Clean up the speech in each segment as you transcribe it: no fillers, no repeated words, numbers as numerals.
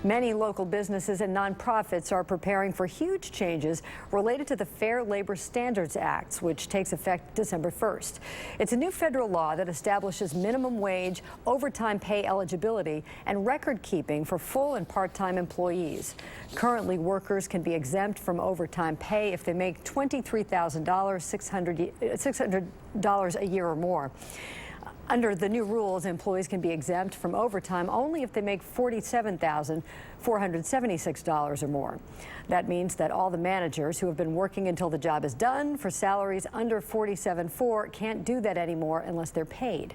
Many local businesses and nonprofits are preparing for huge changes related to the Fair Labor Standards Act, which takes effect December 1st. It's a new federal law that establishes minimum wage, overtime pay eligibility, and record keeping for full and part-time employees. Currently, workers can be exempt from overtime pay if they make $23,000, $600 a year or more. Under the new rules, employees can be exempt from overtime only if they make $47,476 or more. That means that all the managers who have been working until the job is done for salaries under $47,400 can't do that anymore unless they're paid.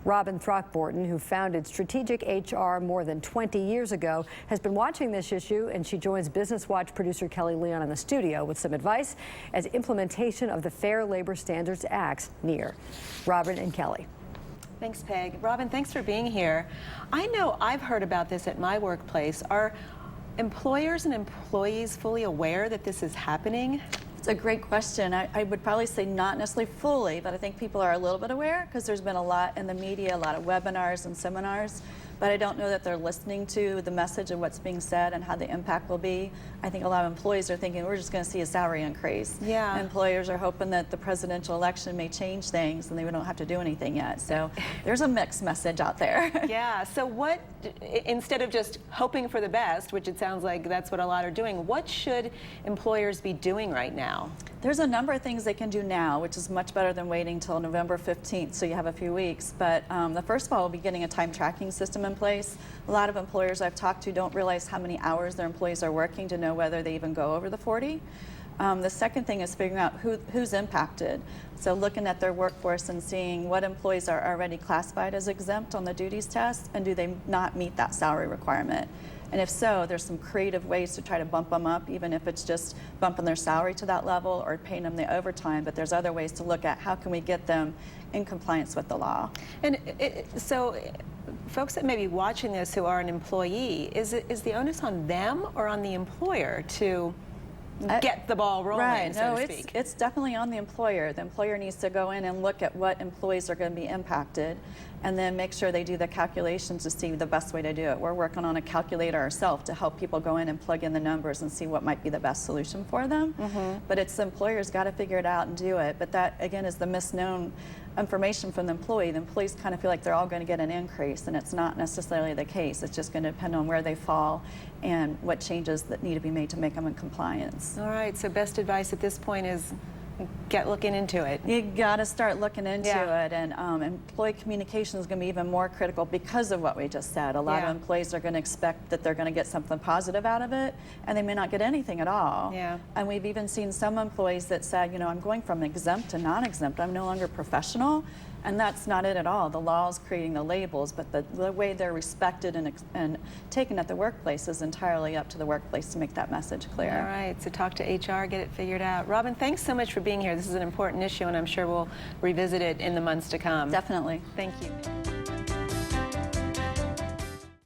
Robin Throckmorton, who founded Strategic HR more than 20 years ago, has been watching this issue, and she joins Business Watch producer Kelly Leon in the studio with some advice as implementation of the Fair Labor Standards Act near. Robin and Kelly. Thanks, Peg. Robin, thanks for being here. I know I've heard about this at my workplace. Are employers and employees fully aware that this is happening? It's a great question. I would probably say not necessarily fully, but I think people are a little bit aware because there's been a lot in the media, a lot of webinars and seminars, but I don't know that they're listening to the message of what's being said and how the impact will be. I think a lot of employees are thinking we're just going to see a salary increase. Yeah. Employers are hoping that the presidential election may change things and they don't have to do anything yet. So there's a mixed message out there. Yeah. So what, instead of just hoping for the best, which it sounds like that's what a lot are doing, what should employers be doing right now? There's a number of things they can do now, which is much better than waiting till November 15th, so you have a few weeks. But the first of all will be getting a time tracking system in place. A lot of employers I've talked to don't realize how many hours their employees are working to know whether they even go over the 40. The second thing is figuring out who's impacted. So looking at their workforce and seeing what employees are already classified as exempt on the duties test, and do they not meet that salary requirement. And if so, there's some creative ways to try to bump them up, even if it's just bumping their salary to that level or paying them the overtime. But there's other ways to look at how can we get them in compliance with the law. And so folks that may be watching this who are an employee, is the onus on them or on the employer to get the ball rolling, so to speak? It's definitely on the employer. The employer needs to go in and look at what employees are going to be impacted and then make sure they do the calculations to see the best way to do it. We're working on a calculator ourselves to help people go in and plug in the numbers and see what might be the best solution for them. But it's the employer's got to figure it out and do it. But that, again, is the misknown information from the employee. The employees kind of feel like they're all going to get an increase, and it's not necessarily the case. It's just going to depend on where they fall and what changes that need to be made to make them in compliance. All right, so best advice at this point is get looking into it. You got to start looking into it, and employee communication is going to be even more critical because of what we just said. A lot of employees are going to expect that they're going to get something positive out of it, and they may not get anything at all. And we've even seen some employees that said, you know, I'm going from exempt to non-exempt. I'm no longer professional. And that's not it at all. The law is creating the labels, but the way they're respected and taken at the workplace is entirely up to the workplace to make that message clear. All right, so talk to HR, get it figured out. Robin, thanks so much for being here. This is an important issue, and I'm sure we'll revisit it in the months to come. Definitely. Thank you.